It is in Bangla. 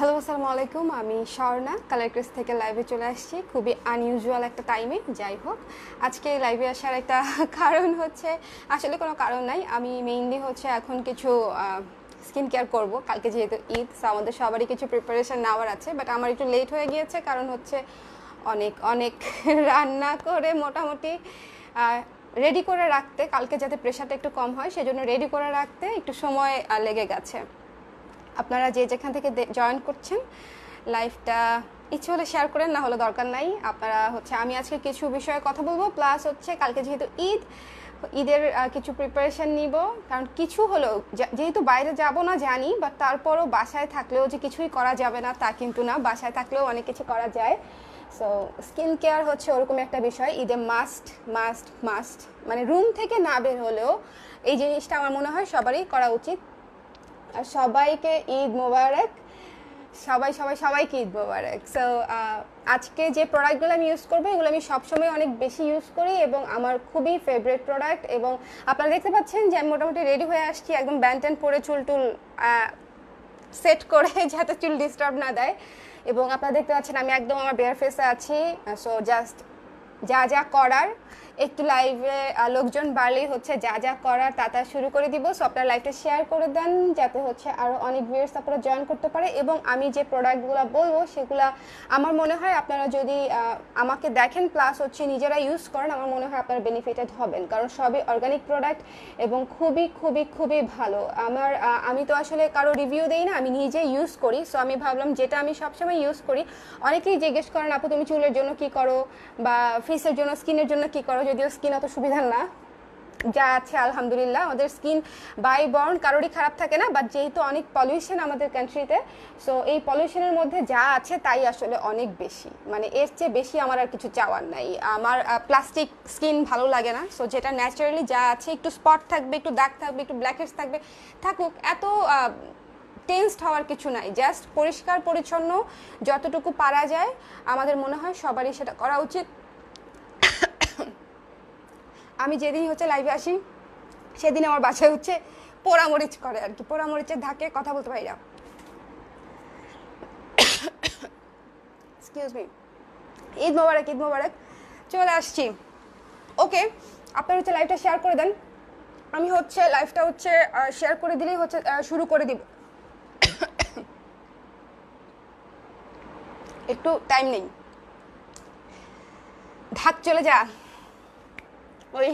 হ্যালো, আসসালামু আলাইকুম। আমি স্বর্ণা কালার ক্রেস থেকে লাইভে চলে আসছি খুবই আনইউজুয়াল একটা টাইমে। যাই হোক, আজকে লাইভে আসার একটা কারণ হচ্ছে, আসলে কোনো কারণ নাই, আমি মেইনলি হচ্ছে এখন কিছু স্কিন কেয়ার করব। কালকে যেহেতু ঈদ, সো আমাদের সবারই কিছু প্রিপারেশন নেওয়ার আছে, বাট আমার একটু লেট হয়ে গিয়েছে, কারণ হচ্ছে অনেক অনেক রান্না করে মোটামুটি রেডি করে রাখতে, কালকে যাতে প্রেশারটা একটু কম হয় সেজন্য রেডি করে রাখতে একটু সময় লেগে গেছে। আপনারা যে যেখান থেকে জয়েন করছেন লাইভটা ইচ্ছে হলে শেয়ার করেন, না হলে দরকার নাই। আপনারা হচ্ছে, আমি আজকে কিছু বিষয়ে কথা বলবো, প্লাস হচ্ছে কালকে যেহেতু ঈদের কিছু প্রিপারেশন নিব, কারণ কিছু হলো যেহেতু বাইরে যাব না জানি, বাট তারপরও বাসায় থাকলেও যে কিছুই করা যাবে না তা কিন্তু না, বাসায় থাকলেও অনেক কিছু করা যায়। সো স্কিন কেয়ার হচ্ছে ওরকম একটা বিষয়, ঈদে মাস্ট মাস্ট মাস্ট, মানে রুম থেকে না বের হলেও এই জিনিসটা আমার মনে হয় সবারই করা উচিত। আর সবাইকে ঈদ মোবারক, সবাই সবাই সবাইকে ঈদ মোবারক। সো আজকে যে প্রোডাক্টগুলো আমি ইউজ করবো এগুলো আমি সবসময় অনেক বেশি ইউজ করি এবং আমার খুবই ফেভারিট প্রোডাক্ট। এবং আপনারা দেখতে পাচ্ছেন যে আমি মোটামুটি রেডি হয়ে আসছি, একদম ব্যান্ড ট্যান্ড পরে চুল টুল সেট করে যাতে চুল ডিস্টার্ব না দেয়। এবং আপনারা দেখতে পাচ্ছেন আমি একদম আমার বেয়ার ফেসে আছি। সো জাস্ট যা যা করার, একটু লাইভে লোকজন বাড়লেই হচ্ছে যা যা করার তা শুরু করে দিব। সো আপনারা লাইভটা শেয়ার করে দেন যাতে হচ্ছে আরও অনেক ভিউয়ার্স আপনারা জয়েন করতে পারে। এবং আমি যে প্রোডাক্টগুলো বলবো সেগুলো আমার মনে হয় আপনারা যদি আমাকে দেখেন প্লাস হচ্ছে নিজেরা ইউজ করেন, আমার মনে হয় আপনারা বেনিফিটেড হবেন, কারণ সবই অর্গানিক প্রোডাক্ট এবং খুবই খুবই খুবই ভালো। আমি তো আসলে কারো রিভিউ দেই না, আমি নিজে ইউজ করি। সো আমি ভাবলাম যেটা আমি সবসময় ইউজ করি, অনেকেই জিজ্ঞেস করেন আপু তুমি চুলের জন্য কি করো বা ফেসের জন্য, স্কিনের জন্য কি করো, যদিও স্কিন অত সুবিধা না, যা আছে আলহামদুলিল্লাহ। আমাদের স্কিন বাই বর্ন কারোরই খারাপ থাকে না, বাট যেহেতু অনেক পলিউশন আমাদের কান্ট্রিতে, সো এই পলিউশনের মধ্যে যা আছে তাই আসলে অনেক বেশি, মানে এর চেয়ে বেশি আমার আর কিছু চাওয়ার নাই। আমার প্লাস্টিক স্কিন ভালো লাগে না। সো যেটা ন্যাচারালি যা আছে, একটু স্পট থাকবে, একটু দাগ থাকবে, একটু ব্ল্যাকেটস থাকবে, থাকুক, এত টেন্সড হওয়ার কিছু নাই। জাস্ট পরিষ্কার পরিচ্ছন্ন যতটুকু পারা যায় আমাদের মনে হয় সবারই সেটা করা উচিত। আমি যেদিনই হচ্ছে লাইভে আসি সেদিন আমার বাসায় হচ্ছে পোড়ামরিচ করে আর কি, পোড়ামরিচের ধাকে কথা বলতে পারি না। Excuse me. ঈদ মোবারক, ঈদ মোবারক। চলে আসছি। ওকে, আপনারা হচ্ছে লাইভটা শেয়ার করে দেন। আমি হচ্ছে লাইভটা হচ্ছে শেয়ার করে দিলেই হচ্ছে শুরু করে দিব। একটু টাইম নেই, ঢাক চলে যা ওই